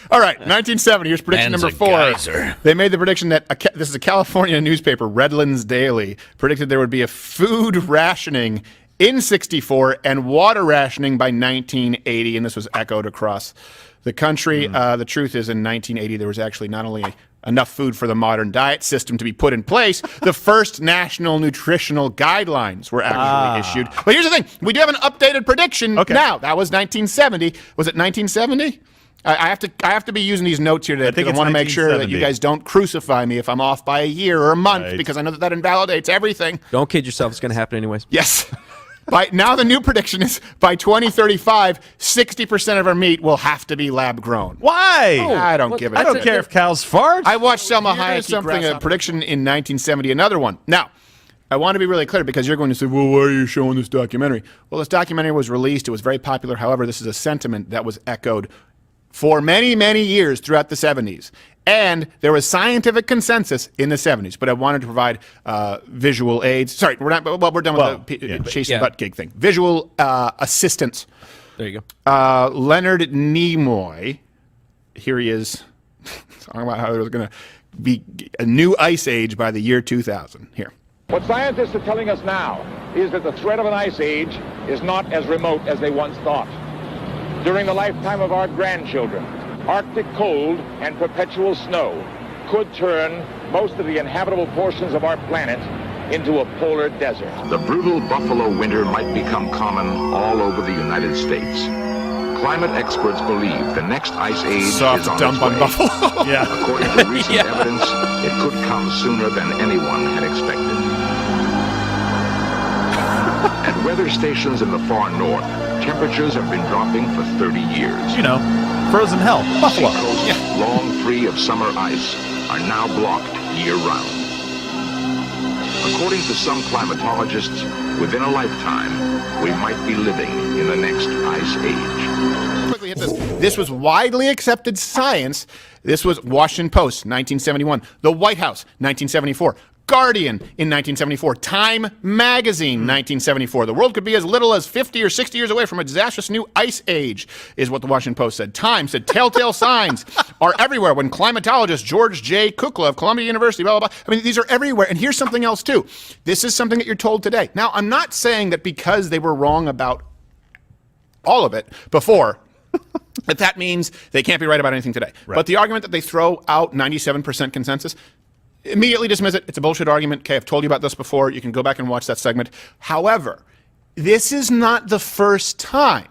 All right, 1970. Here's prediction Man's number a 4. geyser. They made the prediction that this is a California newspaper, Redlands Daily, predicted there would be a food rationing in 64 and water rationing by 1980, and this was echoed across the country. The truth is, in 1980, there was actually not only enough food for the modern diet system to be put in place, the first national nutritional guidelines were actually issued. But here's the thing. We do have an updated prediction now. That was 1970. Was it 1970? I have to be using these notes here today because I want to make sure that you guys don't crucify me if I'm off by a year or a month, because I know that invalidates everything. Don't kid yourself. It's going to happen anyways. Yes. Now the new prediction is by 2035, 60% of our meat will have to be lab grown. Why? I don't give a I don't care if cows fart. I watched Selma Hayek a prediction in 1970, another one. Now, I want to be really clear because you're going to say, well, why are you showing this documentary? Well, this documentary was released. It was very popular. However, this is a sentiment that was echoed for many, many years throughout the 70s. And there was scientific consensus in the 70s, but I wanted to provide visual aids. Sorry, we're done with the chasing butt gig thing. Visual assistance. There you go. Leonard Nimoy, here he is, talking about how there was going to be a new ice age by the year 2000. Here. What scientists are telling us now is that the threat of an ice age is not as remote as they once thought. During the lifetime of our grandchildren, Arctic cold and perpetual snow could turn most of the inhabitable portions of our planet into a polar desert. The brutal buffalo winter might become common all over the United States. Climate experts believe the next ice age is on its way. Buffalo. According to recent evidence, it could come sooner than anyone had expected. At weather stations in the far north, temperatures have been dropping for 30 years. You know, frozen hell. Buffalo. Seacoasts, long free of summer ice, are now blocked year-round. According to some climatologists, within a lifetime, we might be living in the next ice age. Quickly hit this. This was widely accepted science. This was Washington Post, 1971. The White House, 1974. Guardian in 1974. Time Magazine, 1974. The world could be as little as 50 or 60 years away from a disastrous new ice age, is what the Washington Post said. Time said telltale signs are everywhere when climatologist George J. Kukla of Columbia University, blah, blah, blah. I mean, these are everywhere. And here's something else, too. This is something that you're told today. Now, I'm not saying that because they were wrong about all of it before, that means they can't be right about anything today. Right. But the argument that they throw out 97% consensus, immediately dismiss it. It's a bullshit argument. Okay, I've told you about this before. You can go back and watch that segment. However, this is not the first time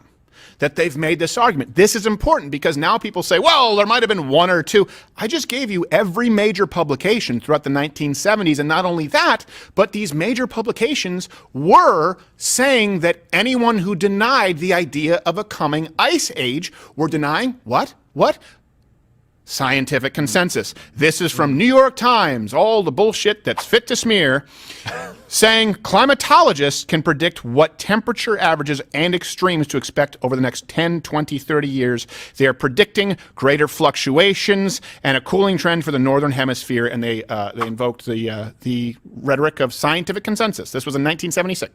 that they've made this argument. This is important because now people say, well, there might have been one or two. I just gave you every major publication throughout the 1970s, and not only that, but these major publications were saying that anyone who denied the idea of a coming ice age were denying what? Scientific consensus. This is from New York Times, all the bullshit that's fit to smear, saying climatologists can predict what temperature averages and extremes to expect over the next 10, 20, 30 years. They are predicting greater fluctuations and a cooling trend for the northern hemisphere, and they invoked the rhetoric of scientific consensus. This was in 1976.